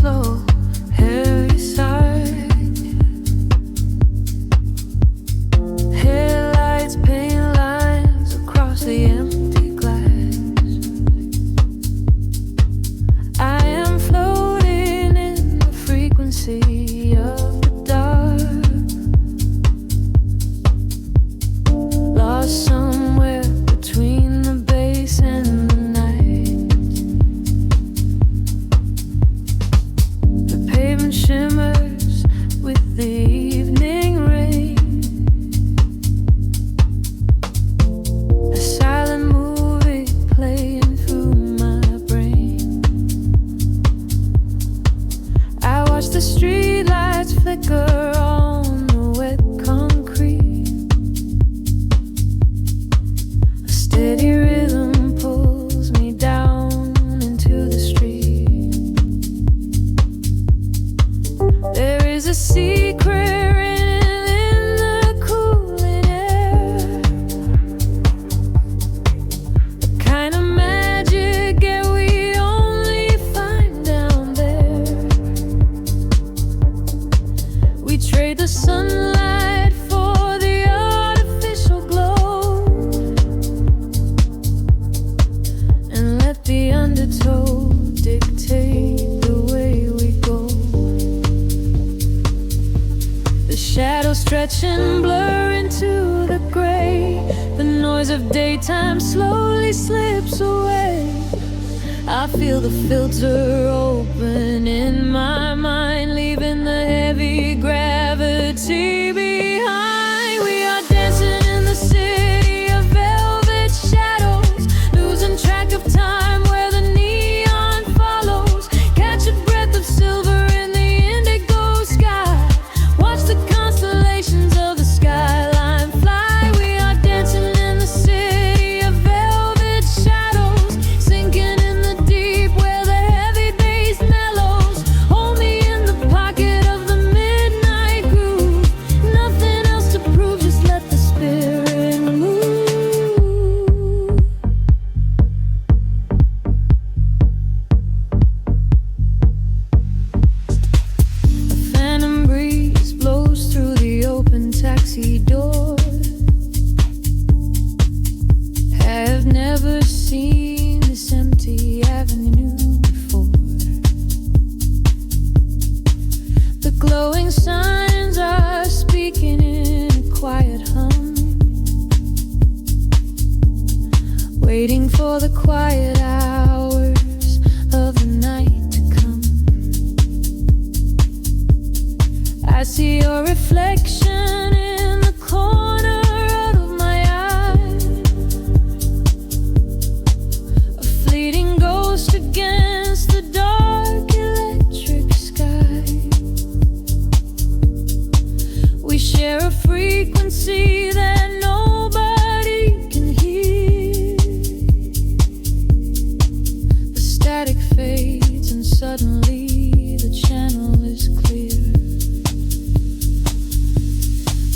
slow, heavy sigh. Headlights paint lines across the empty glass. I am floating in the frequency of the dark, lost somewhere between the bass and the night. The pavement shimmers with the evening rain. A silent movie playing through my brain. I watch the streetlights flicker on the wet concrete. A steady rhythm pulls me down into the street. There is a secret written in the cooling air, the kind of magic that we only find down there. We trade the sunlight for the artificial glow, and let the undertow dictate the way we go. The shadows stretch and blur into the gray. The noise of daytime slowly slips away. I feel the filter open in my mind, leaving the heavy gravity behind. We are dancing in the city of velvet shadows, losing track of time where the neon follows. Catch a breath of silver in the indigo sky. Watch the constellations of the skyline fly. We are dancing in the city of velvet shadows, sinking in the deep where the heavy bass mellows. Hold me in the pocket of the midnight groove. Nothing else to prove, just let the spirit move. A phantom breeze blows through the open taxi door. Have never seen this empty avenue before. The glowing signs are speaking in a quiet hum, waiting for the quiet hours of the night to come. I see your reflection in the corner of my eye, a fleeting ghost against the dark electric sky. We share a frequency that nobody can hear. The static fades and suddenly the channel is clear.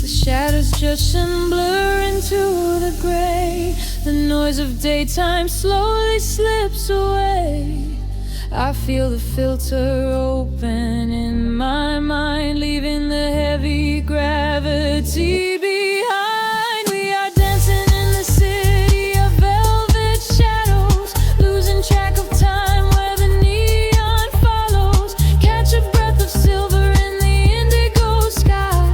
The shadows just and blur into the gray. The noise of daytime slowly slips away. I feel the filter open in my mind, leaving the heavy gravity behind. We are dancing in the city of velvet shadows, losing track of time where the neon follows. Catch a breath of silver in the indigo sky.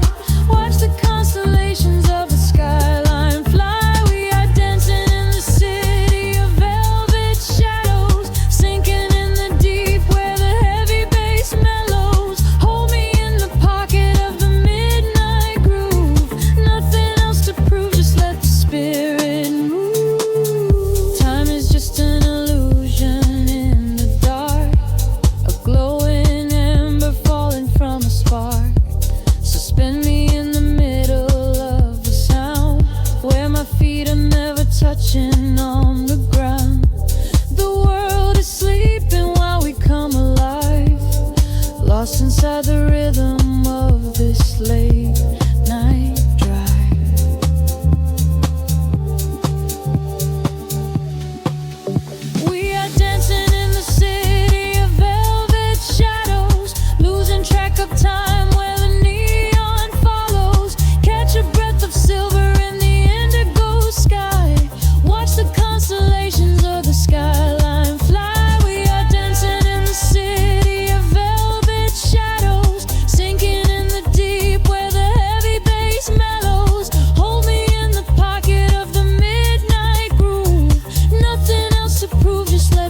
Watch the constellations of the skyline fly. We are dancing in the city of velvet shadows, sinking in the deep where the heavy bass mellows. Hold me in the pocket of the midnight groove.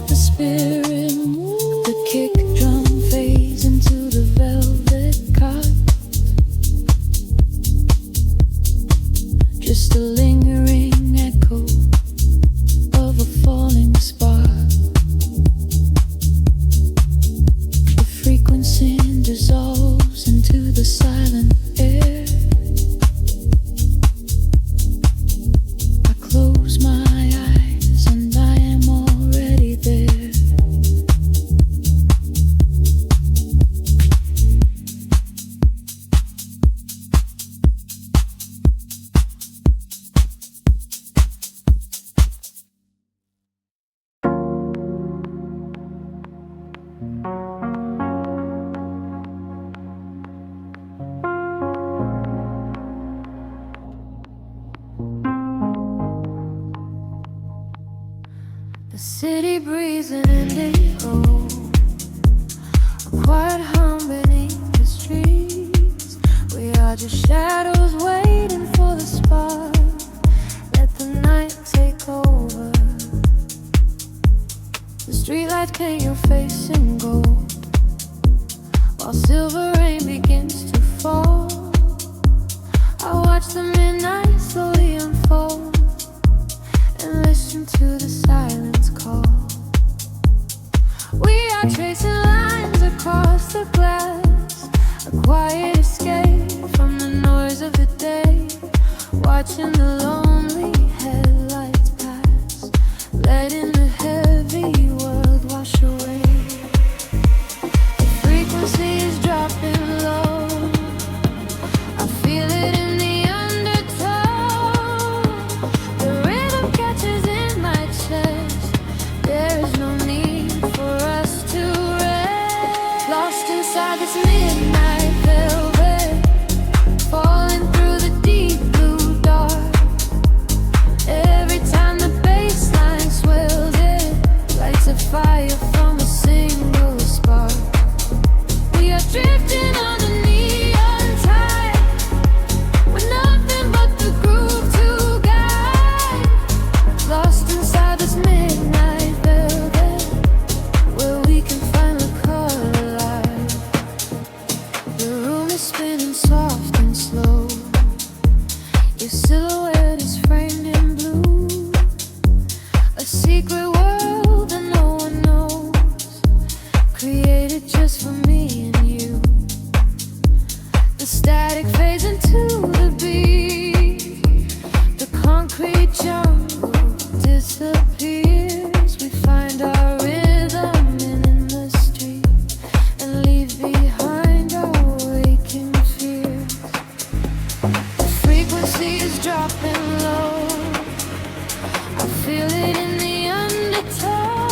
let the spirit move. The kick drum fades into the velvet cot. Just a lingering echo of a falling spark. The frequency dissolves into the silent air. I close my eyes and I am already there. The city breathes an indigo, a quiet hum beneath the streets. We are just shadows waiting for the spark. Let the night take over. The streetlights paint your face in gold, while silver rain begins to fall. I watch the midnight slowly unfold and listen to the silence call. We are tracing lines across the glass, a quiet escape from the noise of the day, watching the lonely headlights pass, letting the heavy world wash away. The frequency is dropping low, I feel it in the undertow. The rhythm catches in my chest, there is no need for us to rest. Lost inside this midnight velvet, falling through the deep blue dark. Every time the bass line swells, it lights a fire from a single spark. We are drifting on the neon tide, with nothing but the groove to guide. Lost inside this midnight velvet, where we can finally come alive. The room is spinning soft and slow, your silhouette is framed in blue, a secret world that no one knows, created just for me and you. The static fades into the beat, the concrete jungle disappears. We find our rhythm in the street and leave behind our waking fears. The frequency is dropping low, I feel it in the undertow.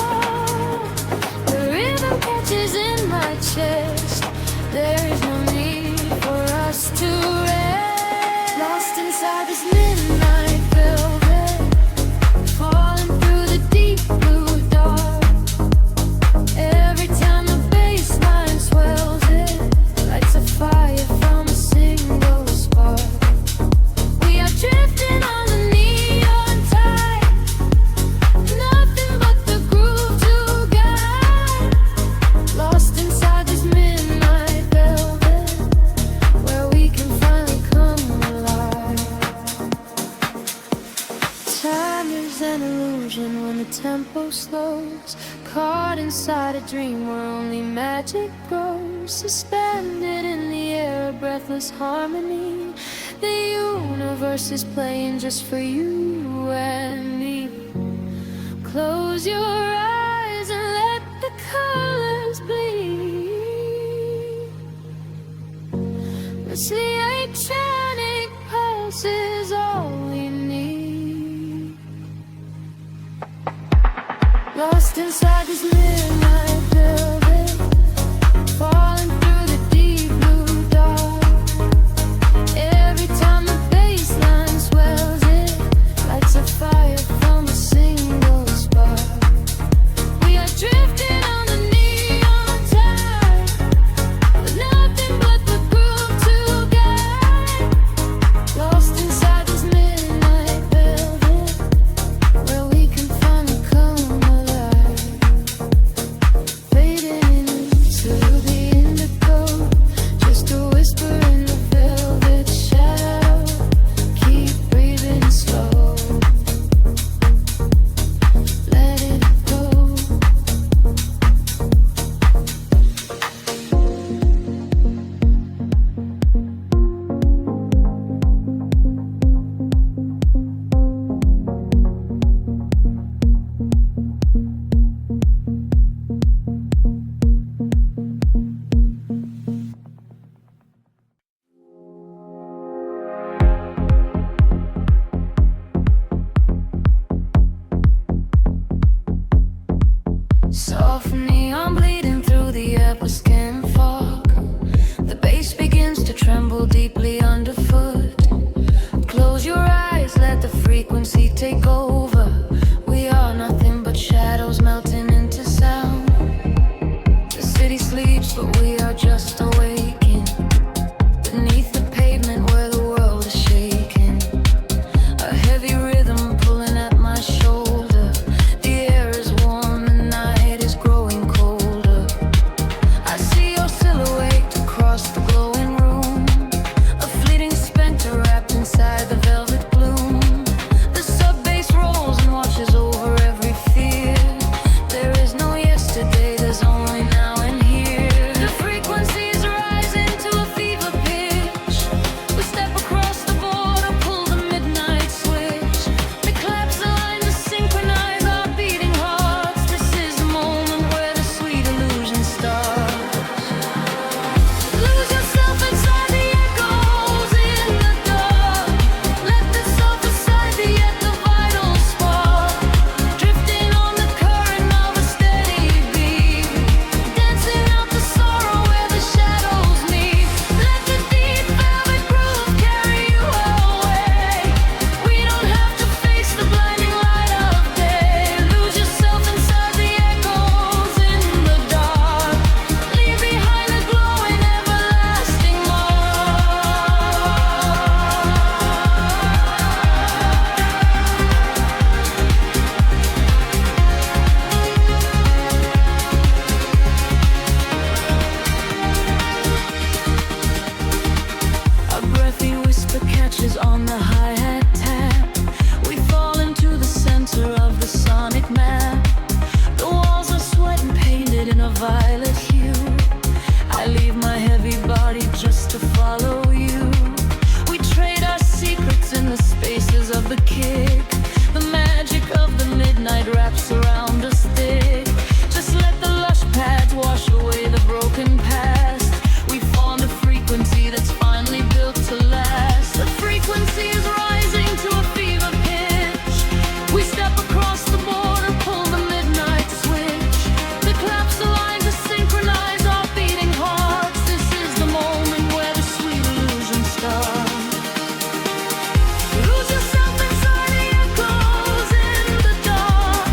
The rhythm catches in my chest, there is no need for us to rest. Lost inside this midnight velvet, falling through the deep blue dark. Every time the bass line swells, it lights a fire from a single spark. We are drifting on the neon tide, nothing but the groove to guide. Lost inside this midnight velvet, where we can finally come alive. Time is an illusion when the tempo slows, caught inside a dream where only magic grows. Suspended in the air, a breathless harmony. The universe is playing just for you and me. Close your eyes and let the colors bleed. This electronic pulse is all we need. Lost inside this midnight velvet, falling through the deep blue dark. Every time the bass line swells, it lights a fire from a single spark. We are drifting on the neon tide, with nothing but the groove to guide. Lost inside this midnight velvet, where we can finally come alive. Soft neon bleeding through the air with skin fog. The bass begins to tremble deeply underfoot. Close your eyes, let the frequency take over. We are nothing but shadows melting into sound. The city sleeps, but we are just awaking. Beneath the pavement where the world is shaking. A heavy rhythm pulling at my shoulder. The air is warm, the night is growing colder. I see your silhouette across the glowing room. A fleeting specter wrapped inside the velvet gloom. The sub-bass rolls and washes over every fear. There is no yesterday, there's only now and here. The frequencies rise into a fever pitch. We step across the border, pull the midnight switch. We collapse the line to synchronize our beating hearts. This is the moment where the sweet illusion starts. Lose yourself inside the echoes in the dark. Let the self aside the yet the vital spark. Drifting on the current of a steady beat. Dancing out the sorrow where the shadows meet. Let the deep velvet groove carry you away. We don't have to face the blinding light of day. Lose yourself inside the echoes in the dark. Leave behind the glowing everlasting A breathy whisper catches on the hi-hat tap. We fall into the center of the sonic map. The walls are sweat and painted in a violet hue. I leave my heavy body just to follow you. We trade our secrets in the spaces of the kick. The magic of the midnight wraps around us thick. Just let the lush pads wash away the broken past. We formed a frequency that's finally built to last. The frequency is rising to a fever pitch. We step across the border, pull the midnight switch. We collapse the line to synchronize our beating hearts. This is the moment where the sweet illusion starts. Lose yourself inside the echoes in the dark.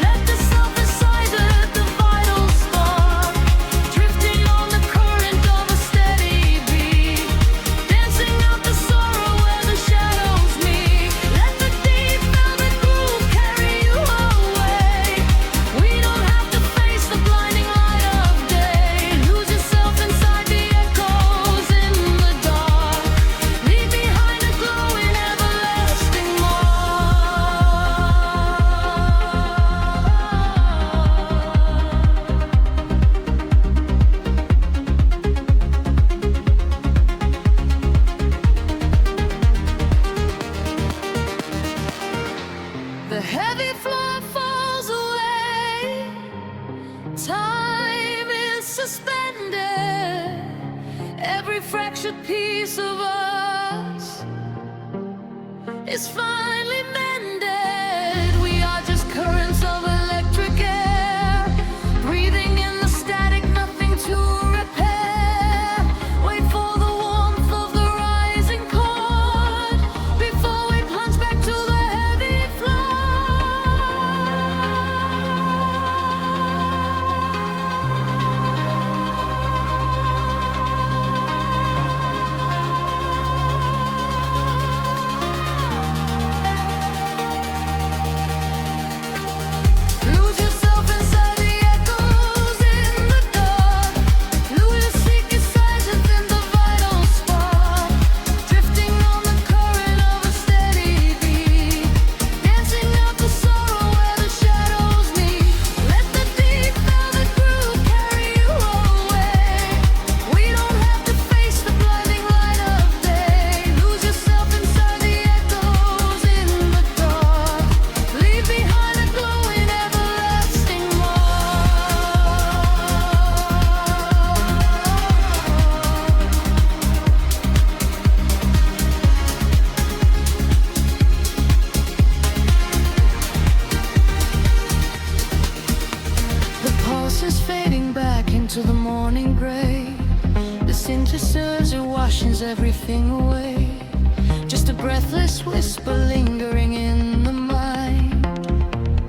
Let the self aside, let the vital spark. Drifting on the current of a steady beat. Dancing out the sorrow where the shadows meet. Let the deep velvet groove carry you away. We don't have to face the blinding light of day. Lose yourself inside the echoes in the dark. Leave behind a glowing everlasting mark. The heavy floor falls away. Time is suspended. Every fractured piece of us is finally mended. We are just currents of electric air, breathing in the static, nothing to repair. Wait for the warmth of the rising chord before we plunge back to the heavy floor. voices fading back into the morning gray. The synthesizer washes everything away. Just a breathless whisper lingering in the mind.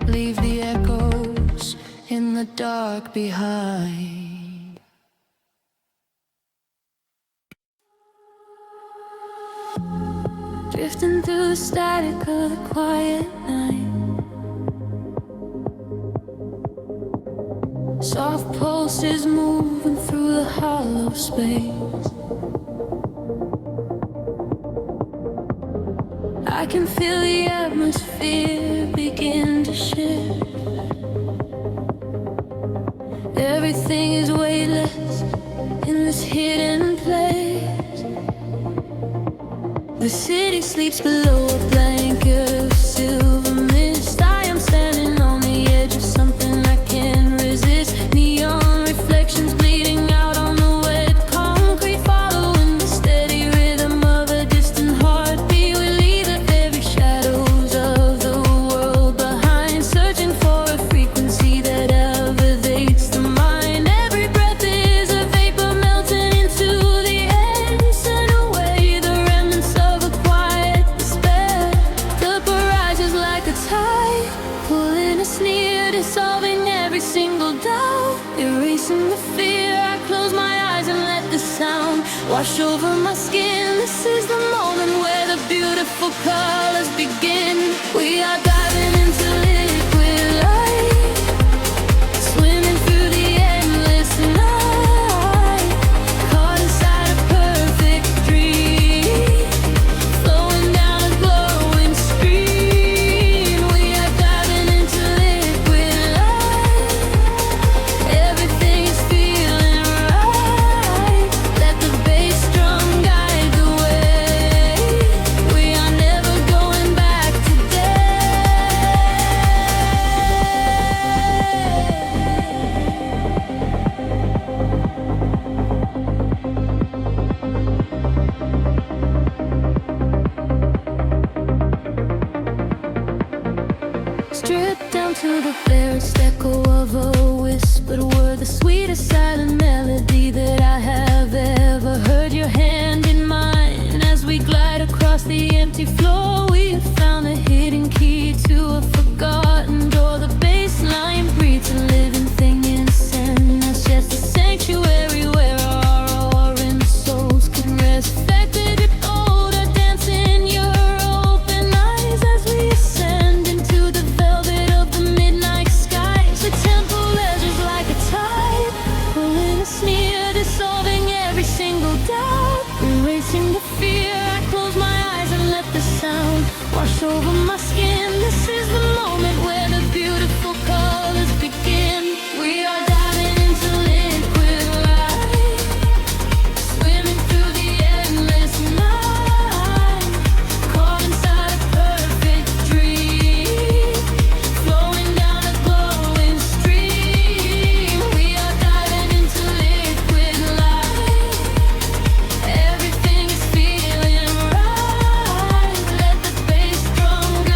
Leave the echoes in the dark behind. Drifting through the static of the quiet night. Soft pulses moving through the hollow space. I can feel the atmosphere begin to shift. Everything is weightless in this hidden place. The city sleeps below a blanket of silver mist. I am standing on the edge of something I can't resist. Neon reflections bleeding out on the wet concrete, following the steady rhythm of a distant heartbeat. We leave the very shadows of the world behind, searching for a frequency that elevates the mind. Every breath is a vapor melting into the air, send away the remnants of a quiet despair. The barrage is like a tide, pulling us near, dissolving every single doubt, erasing the fear. I close my eyes and let the sound wash over my skin. This is the moment where the beautiful colors begin. We are diving into liquid light, swimming through the endless night, caught inside a perfect dream, flowing down a glowing stream. We are diving into liquid light. Everything is feeling right. Let the bass drum guide the way. We are never going back today. Stripped down to the barest echo of a whispered word, the sweetest silent melody that I have ever heard. Your hand in mine as we glide across the empty floor. We have found the hidden key to a forgotten door. The bass line breathes a living thing inside us, just a sanctuary where our roaring souls can rest. Affected older, dance in your open eyes as we ascend into the velvet of the midnight skies. The temple ledges like a tide, pulling us near, dissolving every single doubt, erasing the fear. I close my eyes and let the sound wash over my skin. This is the moment where the beautiful colors begin. We are diving into liquid light, swimming through the endless night, caught inside a perfect dream, flowing down a glowing stream. We are diving into liquid light. Everything is feeling right. Let the bass drum guide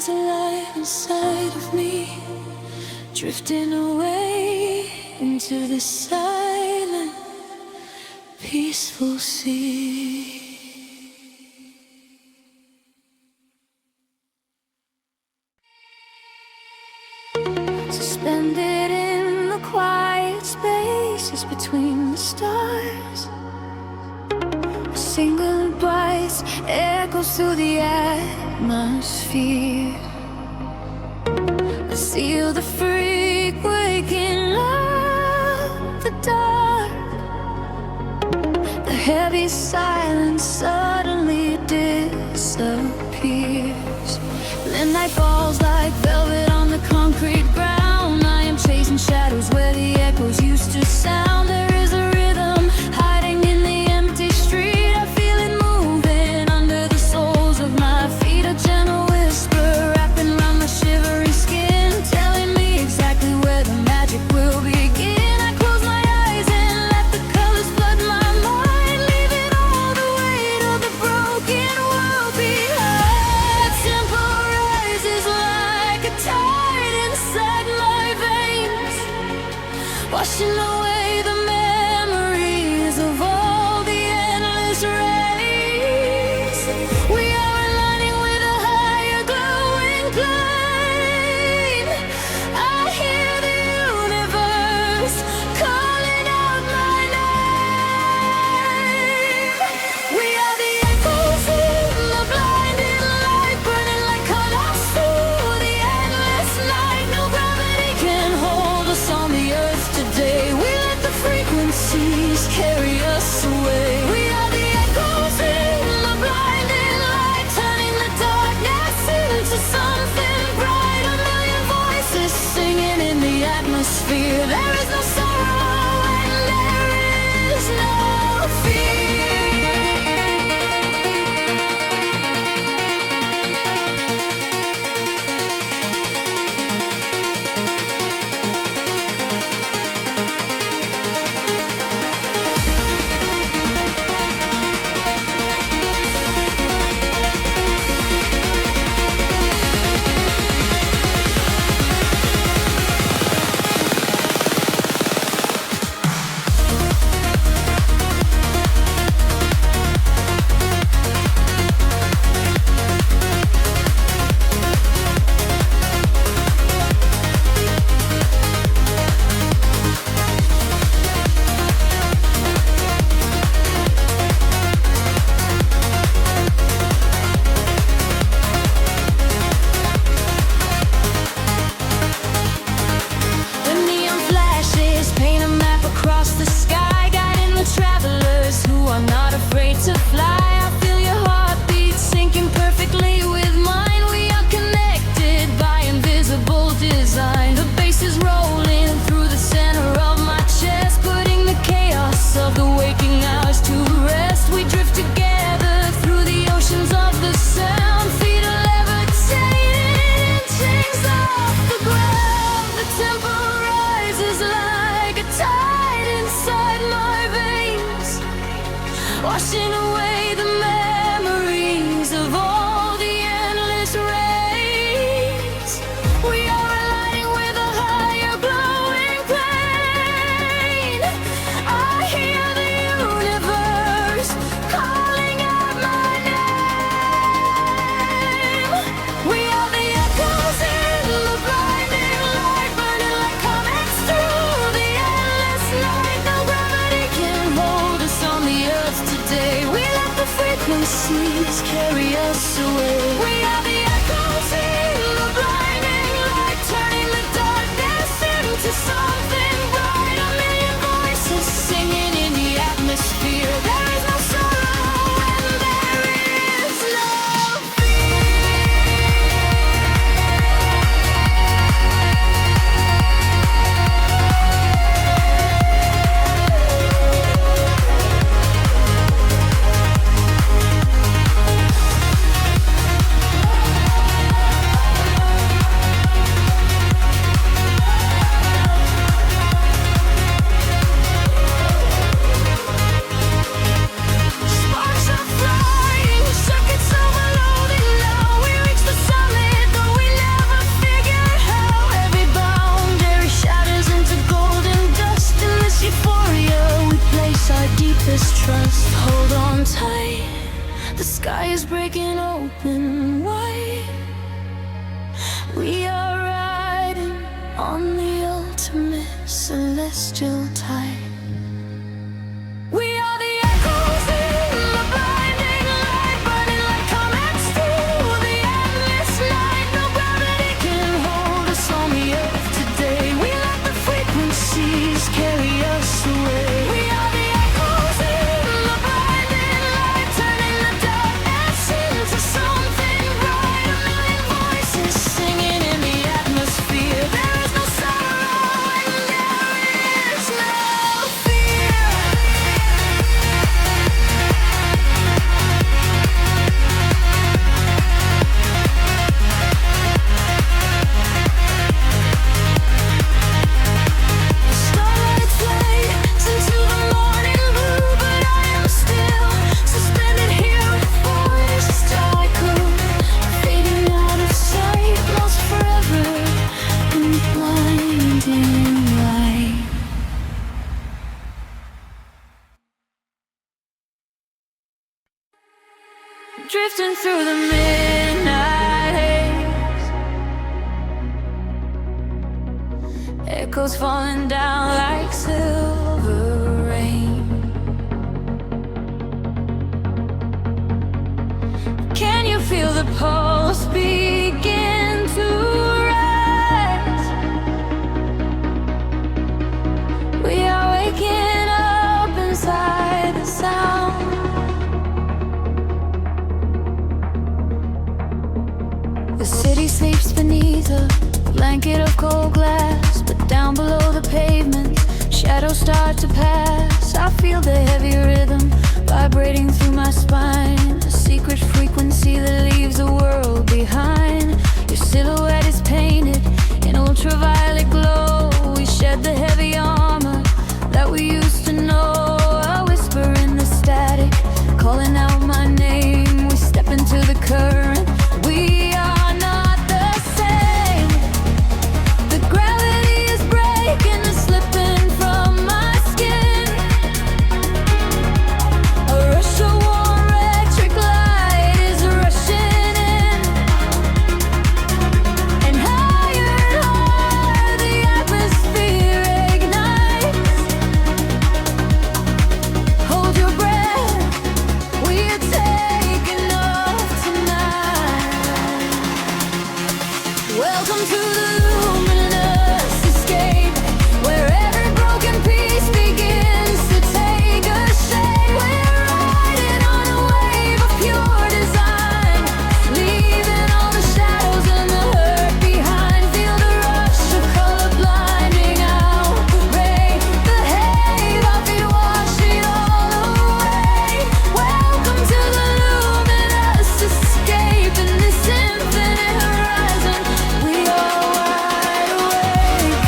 comes alive inside of me, drifting away into the silent, peaceful sea. Suspended in the quiet spaces between the stars, a single voice echoes through the atmosphere. I seal the freak waking up the dark. The heavy silence suddenly disappears. The night falls like velvet on the concrete ground. I am chasing shadows where the echoes used to sound. There is a rhythm hiding in the empty street. I feel it moving under the soles of my feet. A gentle whisper wrapping around my shivering skin, telling me exactly where the magic will begin. I close my eyes and let the colors flood my mind, leaving all the weight of the broken world behind. The tempo rises like a tide inside my veins, washing away the celestial tide. We are the echoes in the blinding light, burning like comets through the endless night. No gravity can hold us on the earth today. We let the frequencies carry us away. We are the echoes in the blinding light, turning the darkness into something bright. A million voices singing in the atmosphere. There is no sorrow and there is no fear. Starlight fades into the morning blue, but I am still suspended here before this cycle, fading out of sight, lost forever in the blinding light. Drifting through the midnight haze, echoes falling down like silver rain. Can you feel the pulse begin to rise? We are waking up inside the sound. The city sleeps beneath a blanket of cold glass, but down below the pavement, shadows start to pass. I feel the heavy rhythm vibrating through my spine, a secret frequency that leaves the world behind. Your silhouette is painted in ultraviolet glow. We shed the heavy armor that we used to know. A whisper in the static, calling out my name. We step into the current. We are not the same. The gravity is breaking and slipping from my skin. A rush of warm electric light is rushing in, and higher the atmosphere ignites. Hold your breath, we are taking off tonight. Welcome to the luminous escape, where every broken piece begins to take a shape. We're riding on a wave of pure design, leaving all the shadows and the hurt behind. Feel the rush of color blinding out. Ray, the haze, I feel wash it all away. Welcome to the luminous escape, in this infinite horizon. We are wide awake.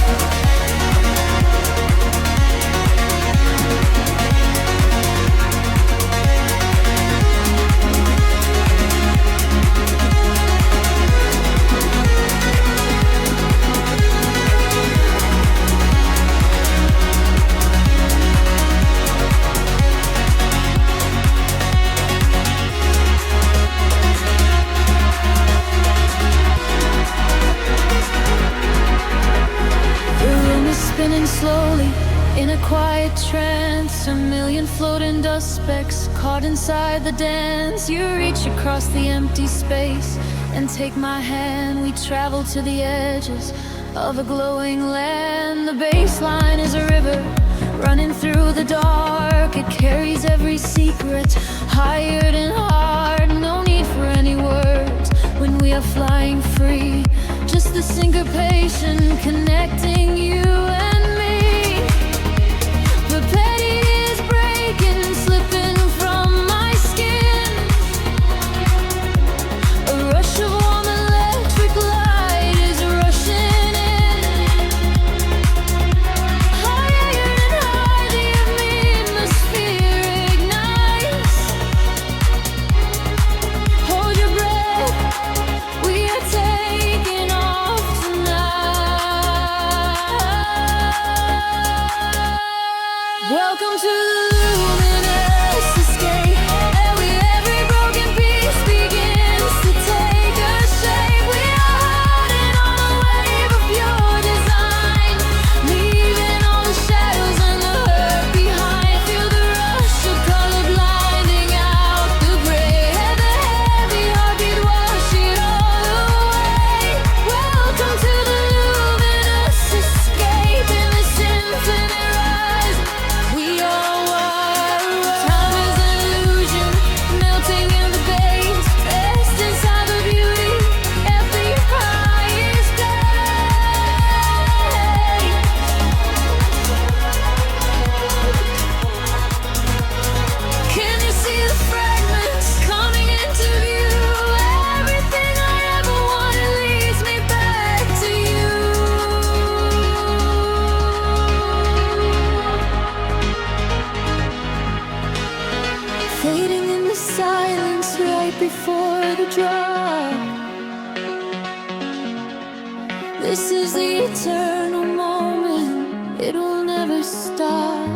The room is spinning slowly in a quiet trance. A million floating dust specks caught inside the dance. You reach across the empty space and take my hand. We travel to the edges of a glowing land. The baseline is a river running through the dark. It carries every secret, hired and hard. No need for any words when we are flying free. Just the syncopation connecting you and me. The petty is breaking, slipping from my skin. A rush of warm electric light is rushing in. Higher and higher the atmosphere ignites. Hold your breath, we are taking off tonight. Well, This is the eternal moment, it will never stop.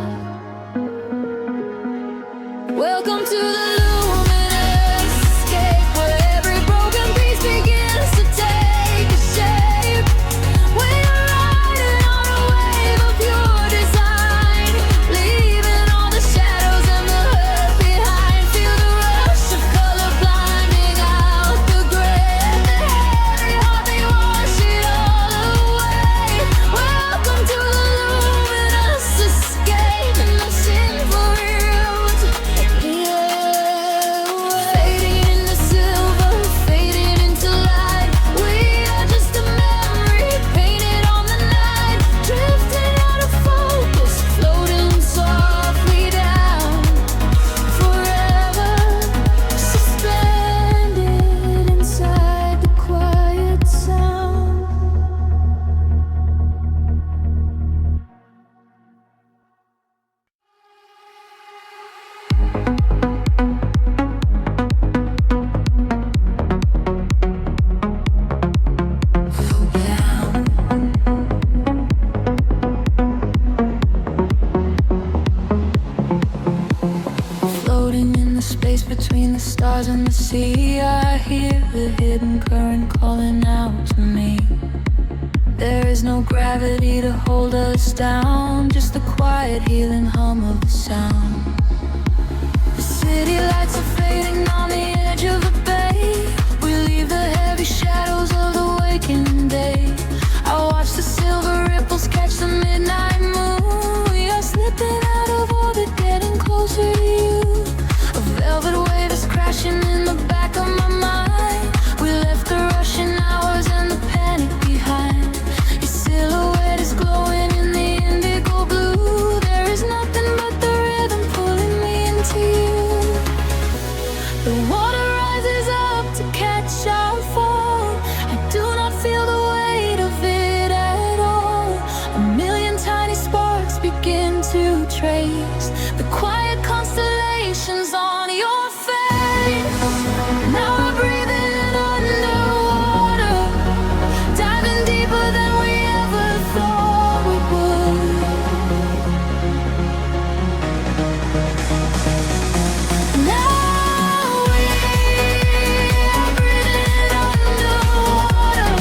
Welcome to the luminous escape, where every broken piece begins to take a shape. We are riding on a wave of pure design, leaving all the shadows and the hurt behind. Feel the rush of color blinding out the gray, and the heavy heart, they wash it all away. Welcome to the luminous escape, and the sinful roots. Fading into silver, fading into light. We are just a memory painted on the night, drifting out of focus, floating softly down, forever suspended inside the quiet sound. Floating in the space between the stars and the sea, I hear the hidden current calling out to me. There is no gravity to hold us down, just the quiet healing hum of the sound. The city lights are fading on the edge of the bay. We leave the heavy shadows of the waking day. I watch the silver ripples catch the midnight moon. We are slipping out of orbit, getting closer to you. A velvet wave is crashing in the back of my mind. We left the rushing hours and the panic behind. Your silhouette is glowing in the indigo blue. There is nothing but the rhythm pulling me into you. The water rises up to catch our fall. I do not feel the weight of it at all. A million tiny sparks begin to trace the quiet constellations on your face. Now we're breathing underwater, diving deeper than we ever thought we would. Now we're breathing underwater,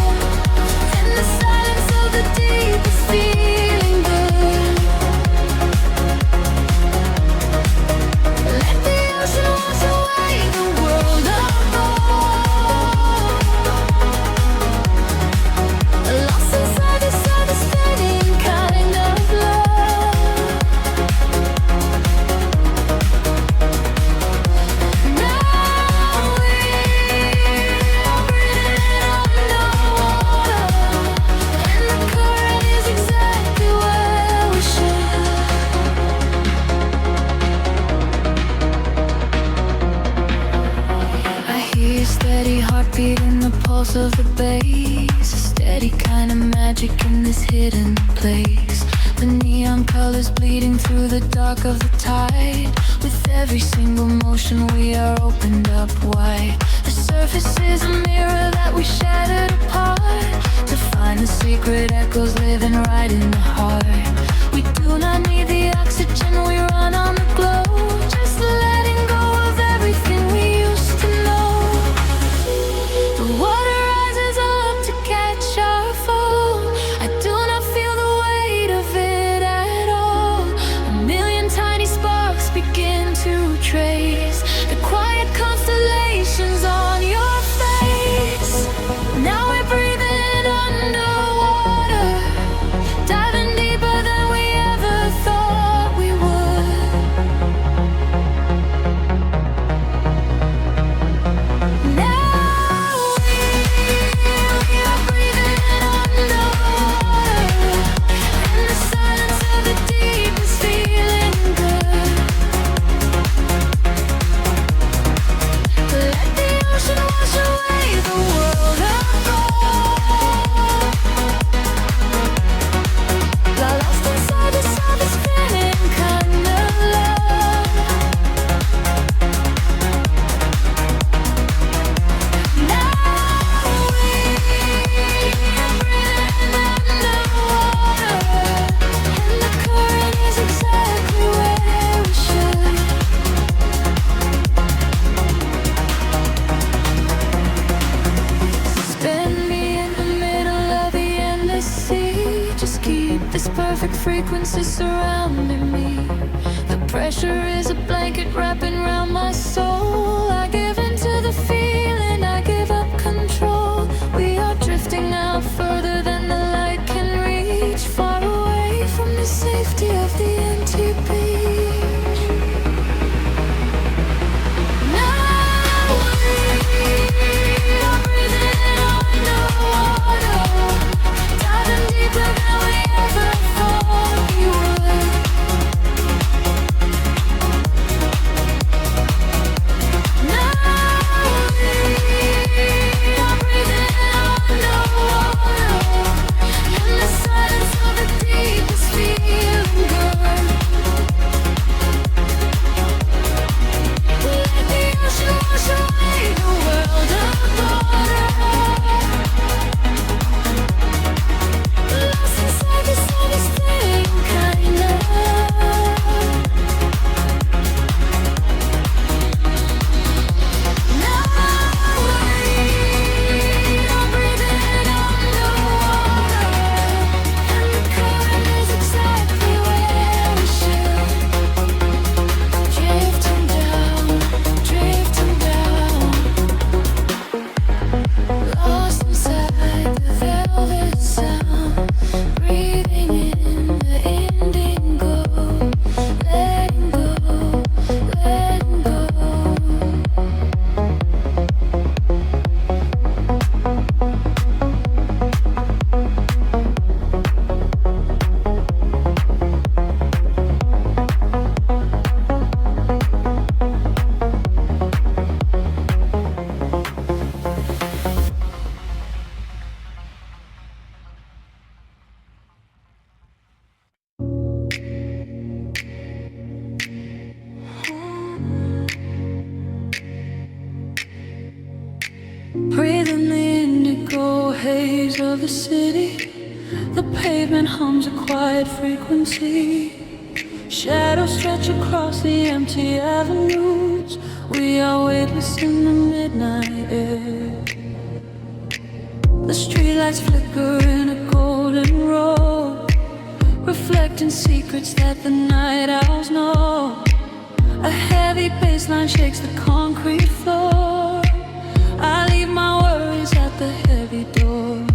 in the silence of the deep is feeling good. Let the ocean wash away the world above. Lost inside this understanding kind of love. Now we're breathing underwater, and the current is exactly where we should. I hear your steady heartbeat in the pulse of the bass, a steady kind of magic in this hidden place. The neon colors bleeding through the dark of the tide. With every single motion we are opened up wide. The surface is a mirror that we shattered apart, to find the secret echoes living right in the heart. We do not need the oxygen, we run on the glow, just letting go of everything we used to know. The water rises up to catch our fall. I do not feel the weight of it at all. A million tiny sparks begin to trace the quiet constellations on your face. perfect frequency surrounding me. The pressure is a blanket wrapping around my soul. I give into the feeling, I give up control. We are drifting out further than the light can reach, far away from the safety of the empty beach. Now we are breathing in underwater, diving deeper than we ever thought we would. Now we are breathing underwater, in the silence of the deepest feeling good. Let the ocean wash away the world apart. Lost inside this understanding kind of. Now we are breathing underwater, and the current is exactly where we should. Drifting down, lost inside the velvet sound, breathing in the indigo, letting go, letting go. Breathing the indigo haze of the city. The pavement hums a quiet frequency. Shadows stretch across the empty avenues. We are weightless in the midnight air. The streetlights flicker in a golden row, reflecting secrets that the night owls know. A heavy bassline shakes the concrete floor. I leave my worries at the heavy door.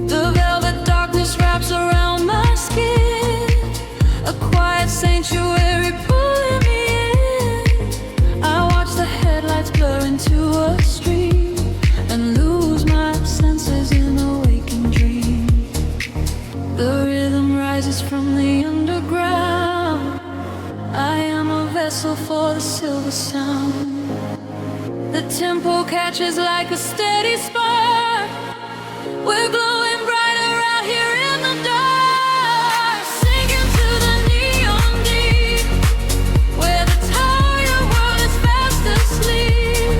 The velvet darkness wraps around my skin, a quiet sanctuary pulling me in. I watch the headlights blur into a street and lose my senses in a waking dream. The rhythm rises from the underground. I am a vessel for the silver sound. The tempo catches like a steady spark. We're glowing brighter out here in the dark, sinking to the neon deep, where the tired world is fast asleep.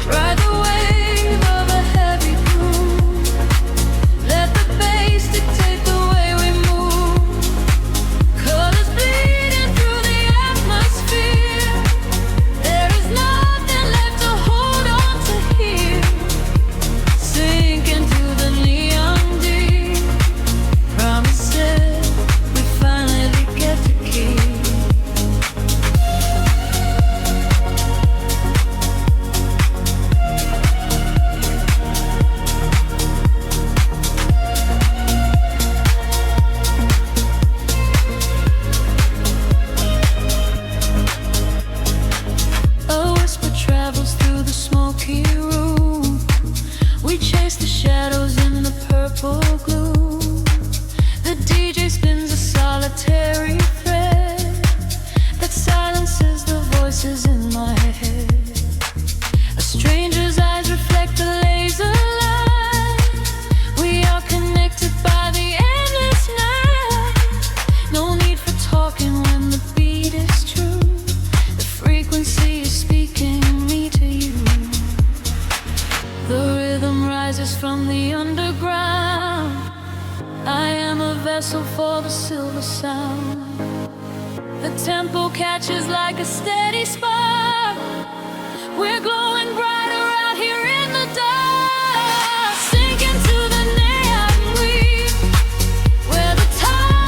Ride the wave of a heavy groove. Let the bass dictate the way we move. Colors bleeding through the atmosphere. There is nothing left to hold on to here. Sink into the neon deep. Promises we finally get to keep. A whisper travels through the smoky room. We chase the shadows in the purple gloom. The DJ spins a solitary thread that silences the voices in my head. A stranger's eyes reflect the laser light. We are connected by the endless night. No need for talking when the beat is true. The frequency is speaking me to you. The rhythm rises from the underground. I am a vessel for the silver sound. The tempo catches like a steady spark. We're glowing brighter out here in the dark, sinking to the neon green, where the time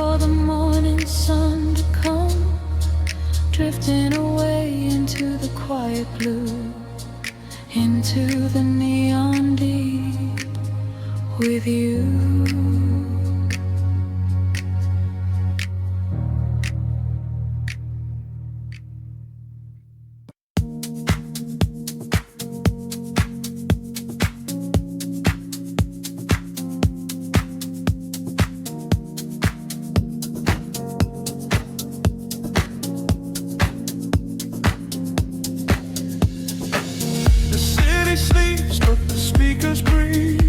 for the morning sun to come, drifting away into the quiet blue, into the neon deep with you. Sleeps, but the speakers breathe.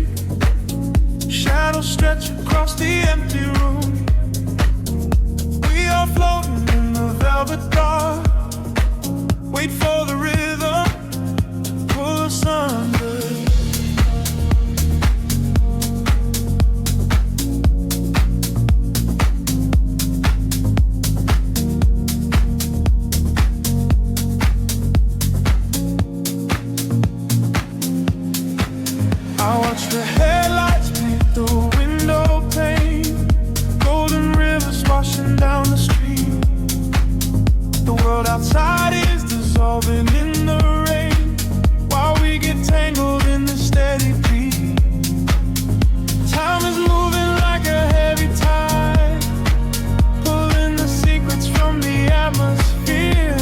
Shadows stretch across the empty room. We are floating in the velvet dark. Wait for the rhythm to pull us under. I watch the headlights paint the window pane. Golden rivers washing down the street. The world outside is dissolving in the rain, while we get tangled in the steady beat. Time is moving like a heavy tide, pulling the secrets from the atmosphere.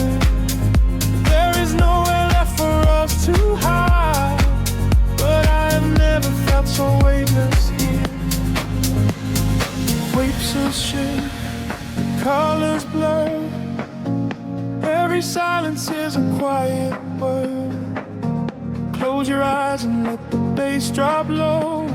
There is nowhere left for us to hide, but I have never felt so weightless here. Waves of shade, colors blur. Every silence is a quiet word. Close your eyes and let the bass drop low.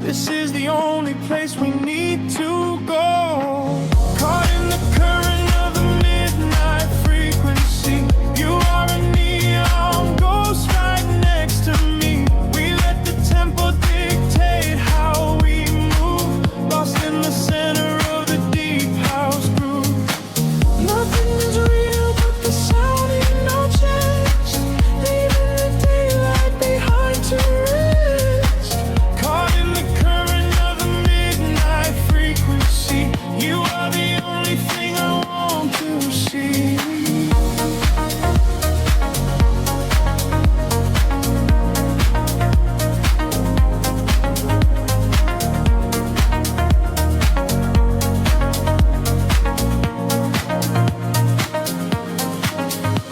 This is the only place we need to go. Caught in the current of the midnight frequency. You are a neon ghost right next to me. We let the tempo dictate how we move, lost in the center of the deep house groove. Nothing is real but the sound in our chest, leaving the daylight behind to rest. Caught in the current of the midnight frequency. You are the only thing I want to see.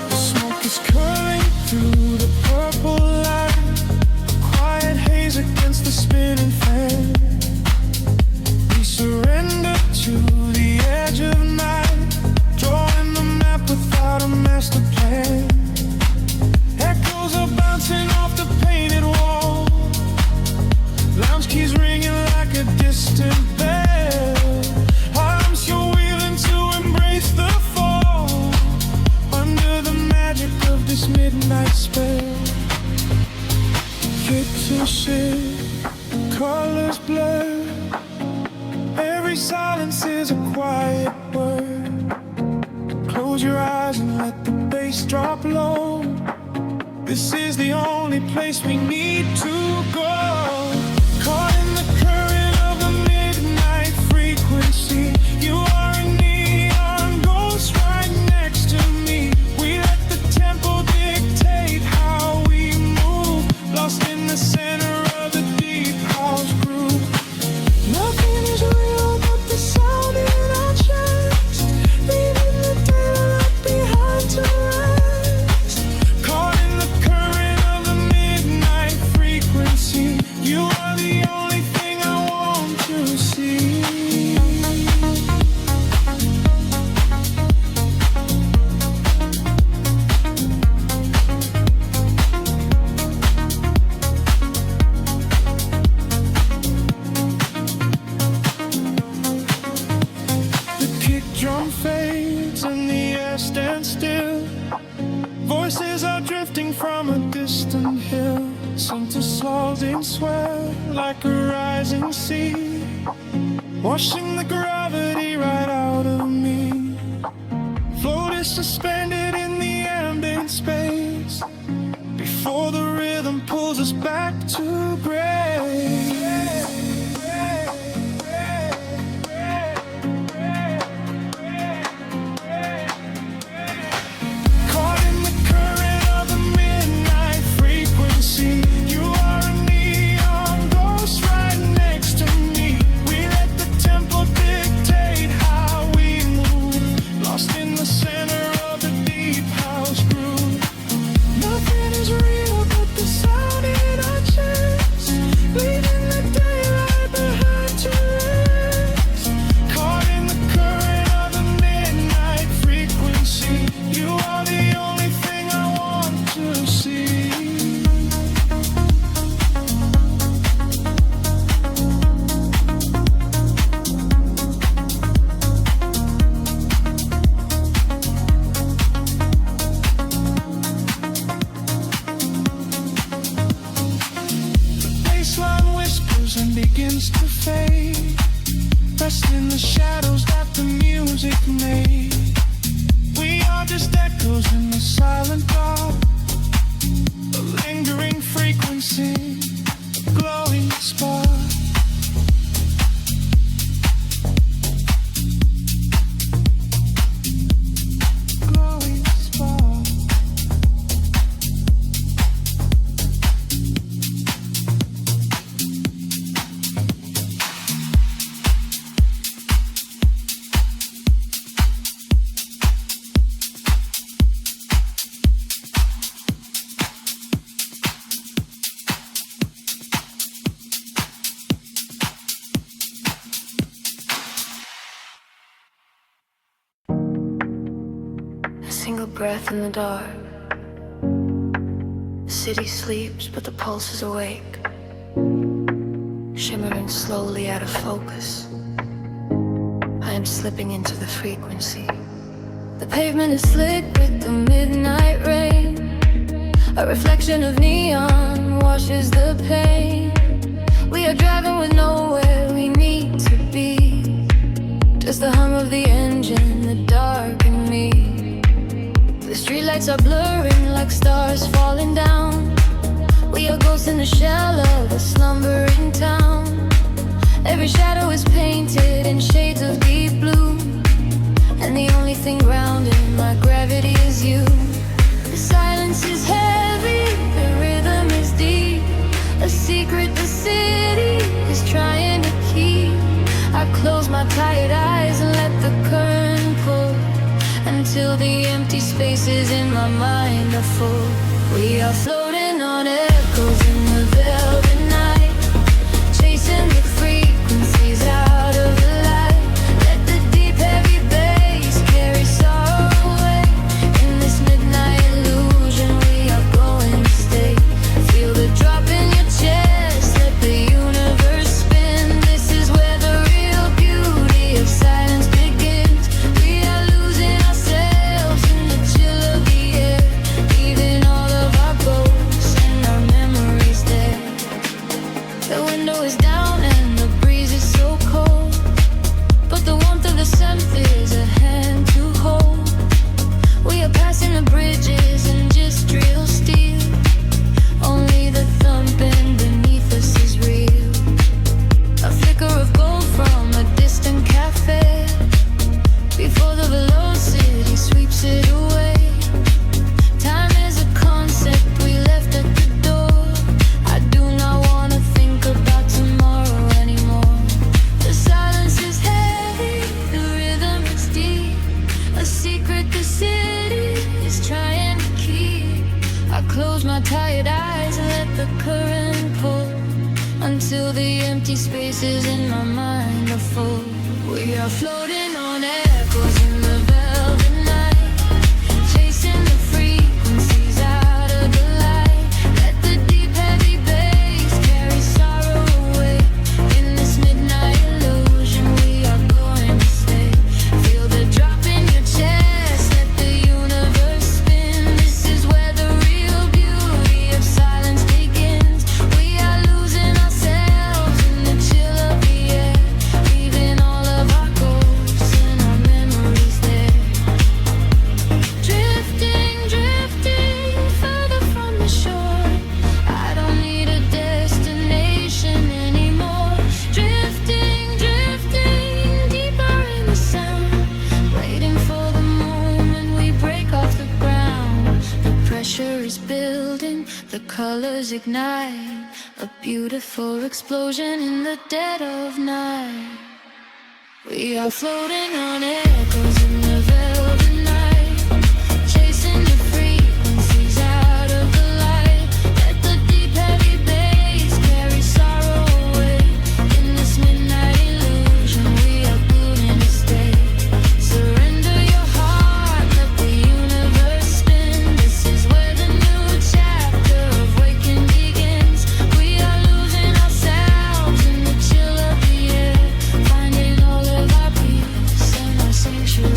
The smoke is curling through the purple light, a quiet haze against the spinning fan. We surrender to the edge of night, drawing the map without a master plan. Echoes are bouncing off the painted wall, lounge keys ringing like a distant bell. Arms you're wheeling to embrace the fall, under the magic of this midnight spell. Pictures shift, colors blur. Every silence is a quiet word. Close your eyes and let the bass drop low. This is the only place we need to go. Caught in the current of the midnight frequency. You are a neon ghost right next to me. We let the tempo dictate how we move, lost in the center of the deep house groove. Nothing is real but the sound in our chest, leaving the daylight behind to rest. Caught in the current of the midnight frequency. You are the only thing I want to see. The kick drum fades and the air stands still. Voices are drifting from a distant hill, some to dissolving swell like a rising sea, washing the gravity right out of me. Float is suspended in the ambient space, before the rhythm pulls us back to gray. with me. We are just echoes in the silent dark, a lingering frequency, a glowing spark. Glowing spark. Single breath in the dark. The city sleeps, but the pulse is awake, shimmering slowly out of focus. I am slipping into the frequency. The pavement is slick with the midnight rain. A reflection of neon washes the pain. We are driving with nowhere we need to be. Just the hum of the engine, the dark and me. The streetlights are blurring like stars falling down. We are ghosts in the shell of a slumbering town. Every shadow is painted in shades of deep blue, and the only thing grounding my gravity is you. The silence is heavy, the rhythm is deep, a secret the city is trying to keep. I close my tired eyes and let the current pull, until the empty spaces in my mind are full. We are floating on echoes in the velvet night, chasing the frequencies out of the light. Let the deep heavy bass carry sorrow away. In this midnight illusion we are going to stay. Feel the drop in your chest, let the universe spin. This is where the real beauty of silence begins. We are losing ourselves in the chill of the air, leaving all of our ghosts and our memories there. The window is down and the breeze is so cold, but the warmth of the scent is a hand to hold. We are passing the bridges and just real steel. Only the thumping beneath us is real. A flicker of gold from a distant cafe, before the velocity sweeps it away. Time is a concept we left at the door. I do not want to think about tomorrow anymore. The silence is heavy, the rhythm is deep, a secret the city is trying to keep. I close my tired eyes and let the current pull, until the empty spaces in my mind are full. We are floating on echoes in the velvet night, chasing the frequencies out of the light. Let the deep heavy bass carry sorrow away. In this midnight illusion we are going to stay. Feel the drop in your chest, let the universe spin. This is where the real beauty of silence begins. We are losing ourselves in the chill of the air, leaving all of our ghosts and our memories there. Drifting, drifting further from the shore. I don't need a destination anymore. Drifting, drifting deeper in the sound, waiting for the moment we break off the ground. The pressure is building, the colors ignite, a beautiful explosion in the dead of night. We are floating on echoes in the velvet night, chasing the frequencies out of the light. Let the deep heavy bass carry sorrow away. In this midnight illusion we are going to stay. Surrender your heart, let the universe spin. This is where the new chapter of waking begins. We are losing ourselves in the chill of the air, finding all of our peace and our sanctuary.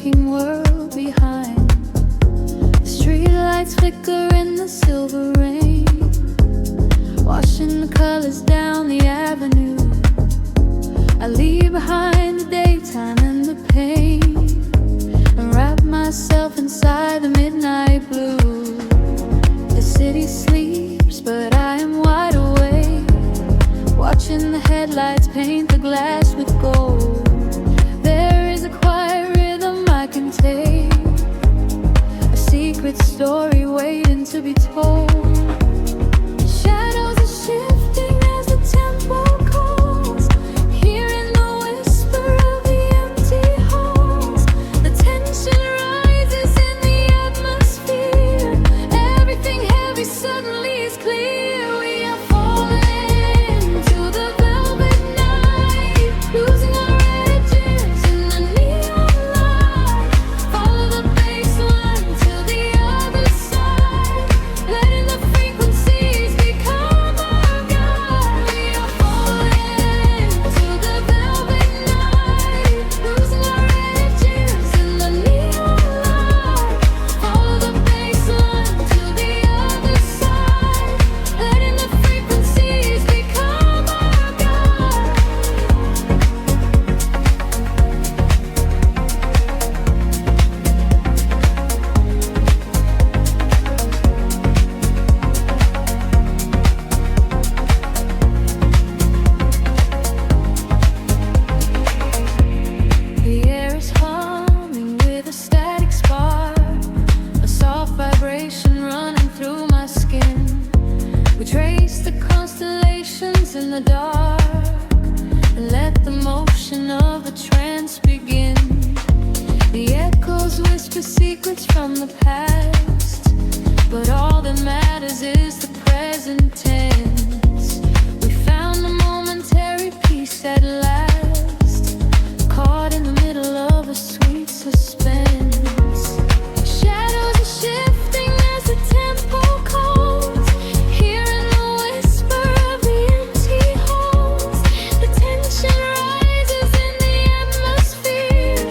waking world behind. Streetlights flicker in the silver rain, washing the colors down the avenue. I leave behind the daytime and the pain, and wrap myself inside the midnight blue. The city sleeps, but I am wide awake, watching the headlights paint the glass with gold. There is a quiet rhythm I can take, a secret story waiting to be told. Shadows are shifting as the tempo calls, hearing the whisper of the empty halls. The tension rises in the atmosphere, everything heavy suddenly is clear. We are falling to the velvet night, losing our edges in the neon light. Follow the bass line to the other side, letting the frequencies become our guide. We are falling to the velvet night, losing our edges in the neon light. Follow the bass line to the other side, letting the frequencies become our guide. The air is humming with a static spark, a soft vibration running through my skin. We trace the constellations in the dark, and let the motion of the trance begin. The echoes whisper secrets from the past, but all that matters is the present tense. We found a momentary peace at last, caught in the middle of a sweet suspense. Shadows are shifting as the tempo calls, hearing the whisper of the empty halls. The tension rises in the atmosphere,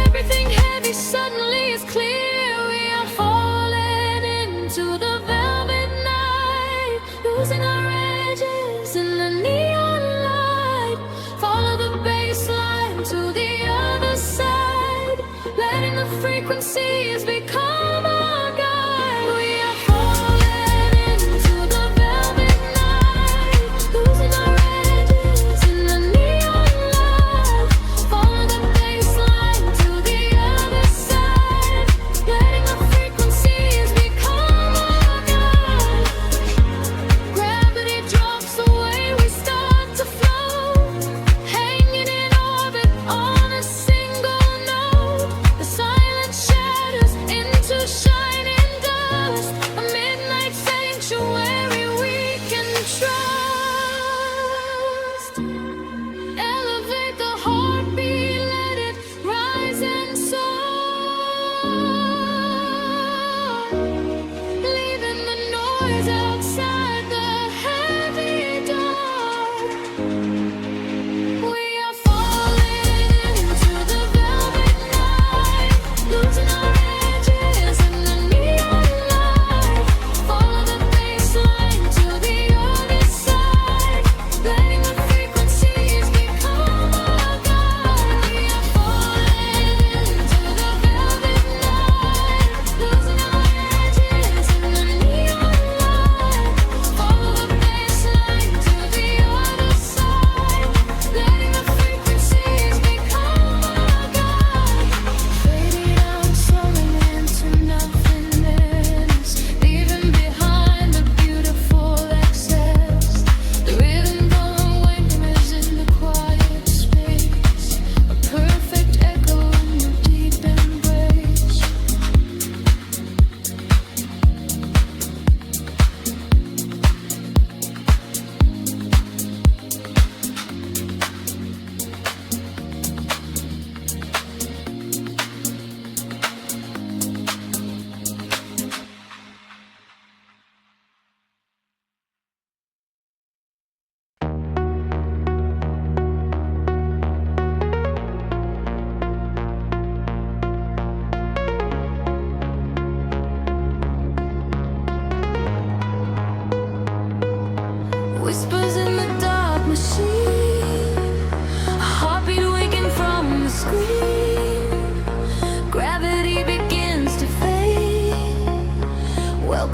everything heavy suddenly is clear. We are falling into the velvet night, losing our edges in the neon light. Follow the bass line to the other side, letting the frequencies become our guide. We are falling into the velvet night, losing our edges in the neon light. Follow the bass line to the other side, letting the frequencies become our guide. Gravity drops away, we start to float, hanging in orbit on a single note. The silence shatters into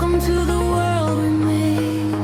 welcome to the world we made.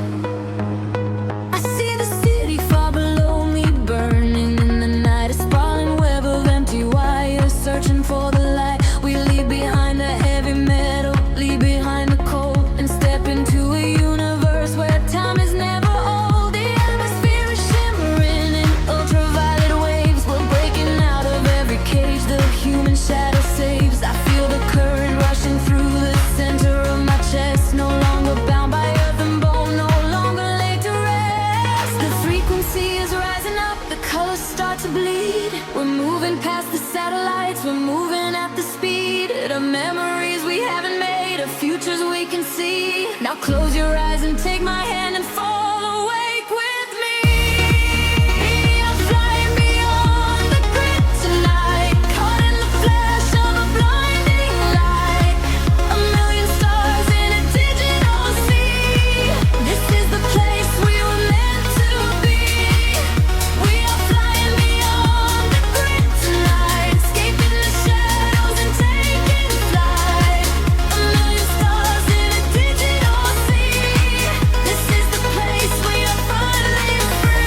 I see the city far below me, burning in the night, a sprawling web of empty wires, searching for the light. We leave behind the heavy metal, leave behind the cold, and step into a universe where time is never old. The atmosphere is shimmering in ultraviolet waves. We're breaking out of every cage the human shadow saves. I feel the current rushing through the center of my chest. No longer bound by earth and bone, no longer laid to rest. The frequency is rising up, the colors start to bleed. We're moving past the satellites, we're moving at the speed of memories we haven't made, of futures we can see. Now close your eyes and take my hand and fall awake with me. I'm flying beyond the grid tonight, caught in the flash of a blinding light. A million stars in a digital sea. This is the place we were meant to be. We are flying beyond the grid tonight, escaping the shadows and taking flight. A million stars in a digital sea. This is the place we are finally free.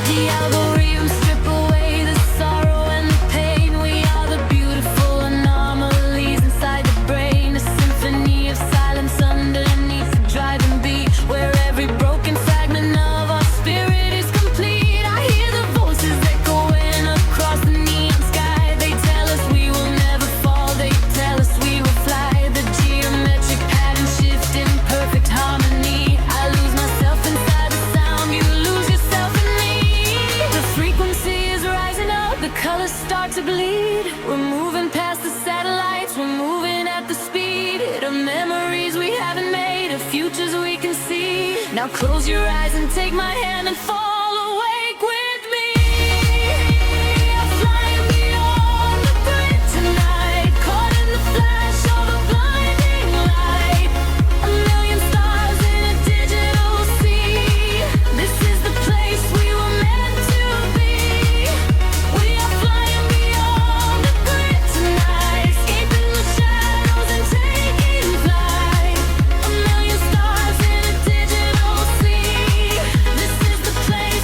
The algorithms strip away the sorrow and the pain. We are the beautiful anomalies inside the brain, a symphony of silence underneath the driving beat, where every broken fragment of our spirit is complete. I hear the voices echoing across the neon sky. They tell us we will never fall, they tell us we will fly. The geometric pattern shift in perfect harmony. I lose myself inside the sound, you lose yourself in me. The frequency is rising up, the colors start to bleed. We're moving past the satellites, we're moving at the speed of memories we haven't made, of futures we can see. Now close your eyes and take my hand and fall awake with me. I'm flying beyond the grid tonight, caught in the flash of a blinding light. A million stars in a digital sea. This is the place we were meant to be. We are flying beyond the grid tonight, escaping the shadows and taking flight. A million stars in a digital sea. This is the place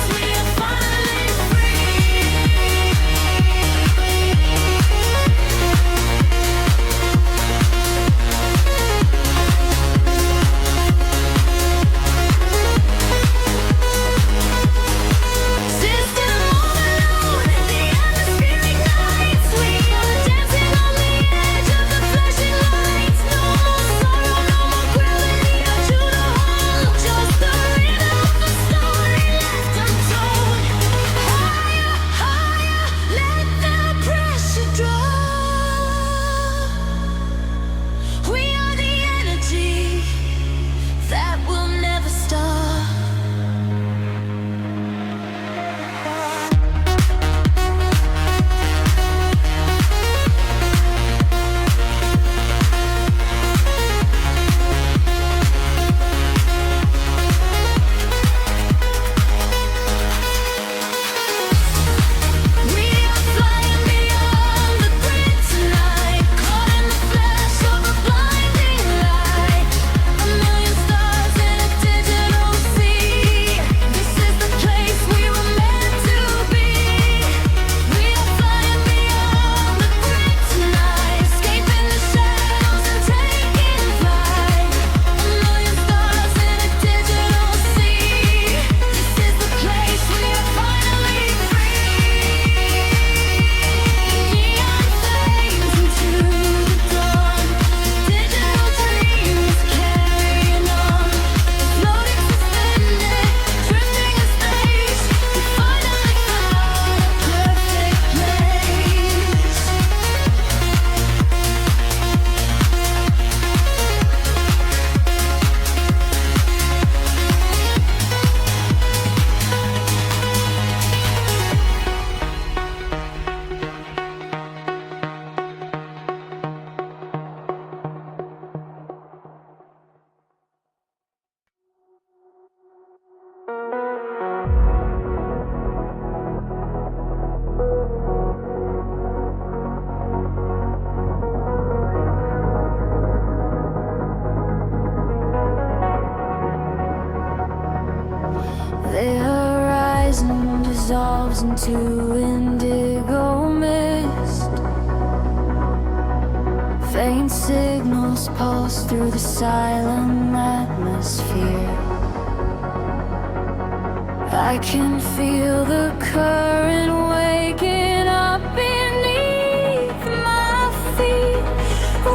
into indigo mist. Faint signals pulse through the silent atmosphere. I can feel the current waking up beneath my feet.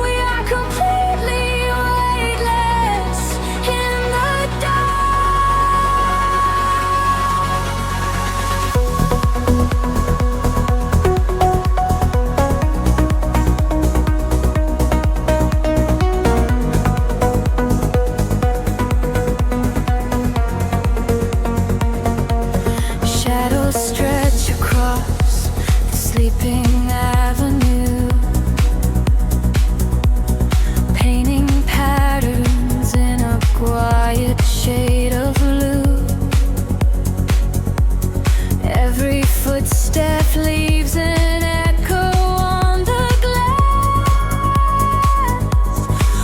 We are completely weightless in the shadows stretch across the sleeping avenue, painting patterns in a quiet shade of blue. Every footstep leaves an echo on the glass,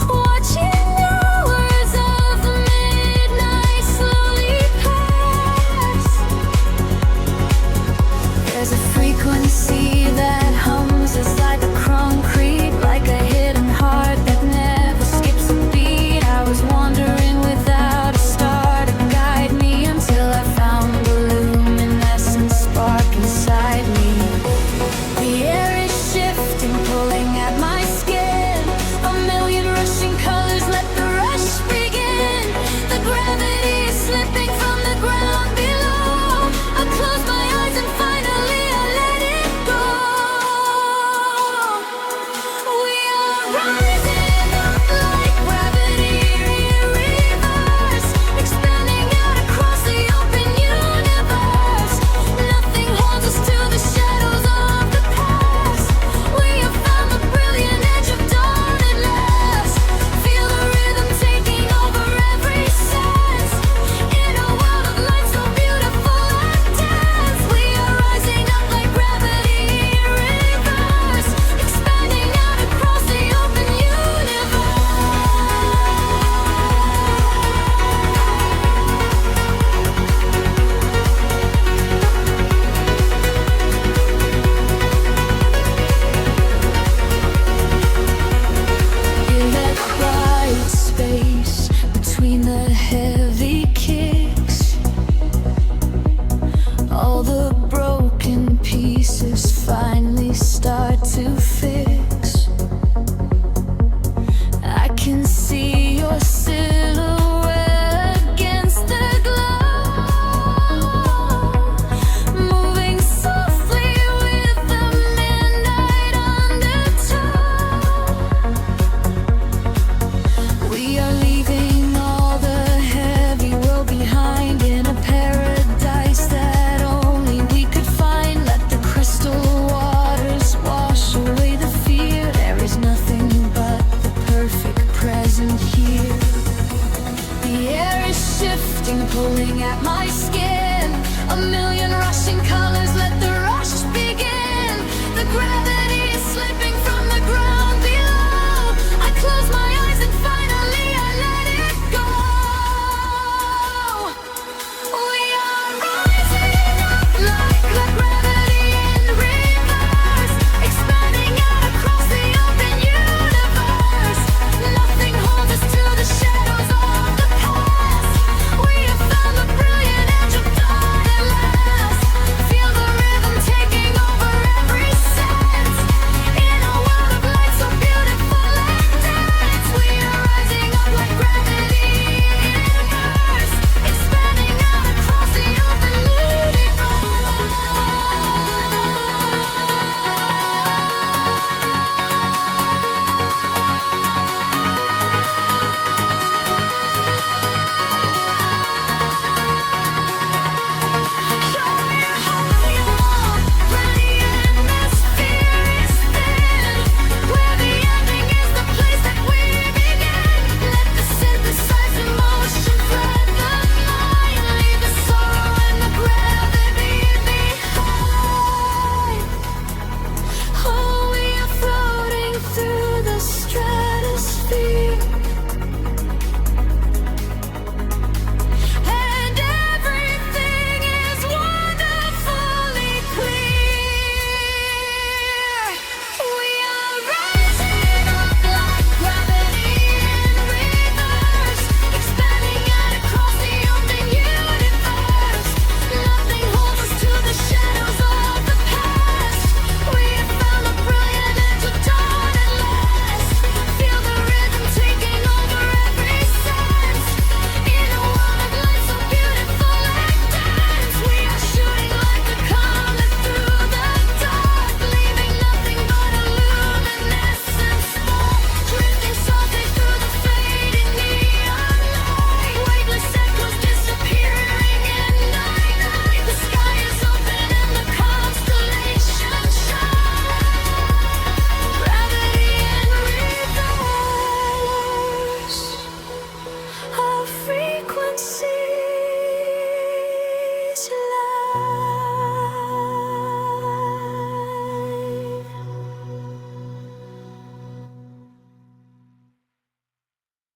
watching hours of the midnight slowly pass. There's a frequency that hums inside the concrete, like a hidden heart that never skips a beat. I was wandering without a star to guide me until I found the luminescent spark inside me. The air is shifting, pulling at my skin. A million rushing colors, let the rush begin. The gravity is slipping from the ground below. I close my eyes and finally I let it go. We are rising up like gravity in reverse, expanding out across the open universe. Nothing holds us to the shadows of the past. We have found the brilliant edge of dawn at last. Feel the rhythm taking over every sense. In a world of light so beautiful and dense, we are rising up like gravity in reverse, expanding out across the open universe. In that quiet space between the heavy kicks, all the broken pieces finally start to fix. I can see your silhouette against the glow, moving softly with the midnight undertow. We are leaving all the heavy world behind in a paradise that only we could find. Let the crystal waters wash away the fear. There is nothing but the perfect present here. The air is shifting, pulling at my skin. A million rushing colors,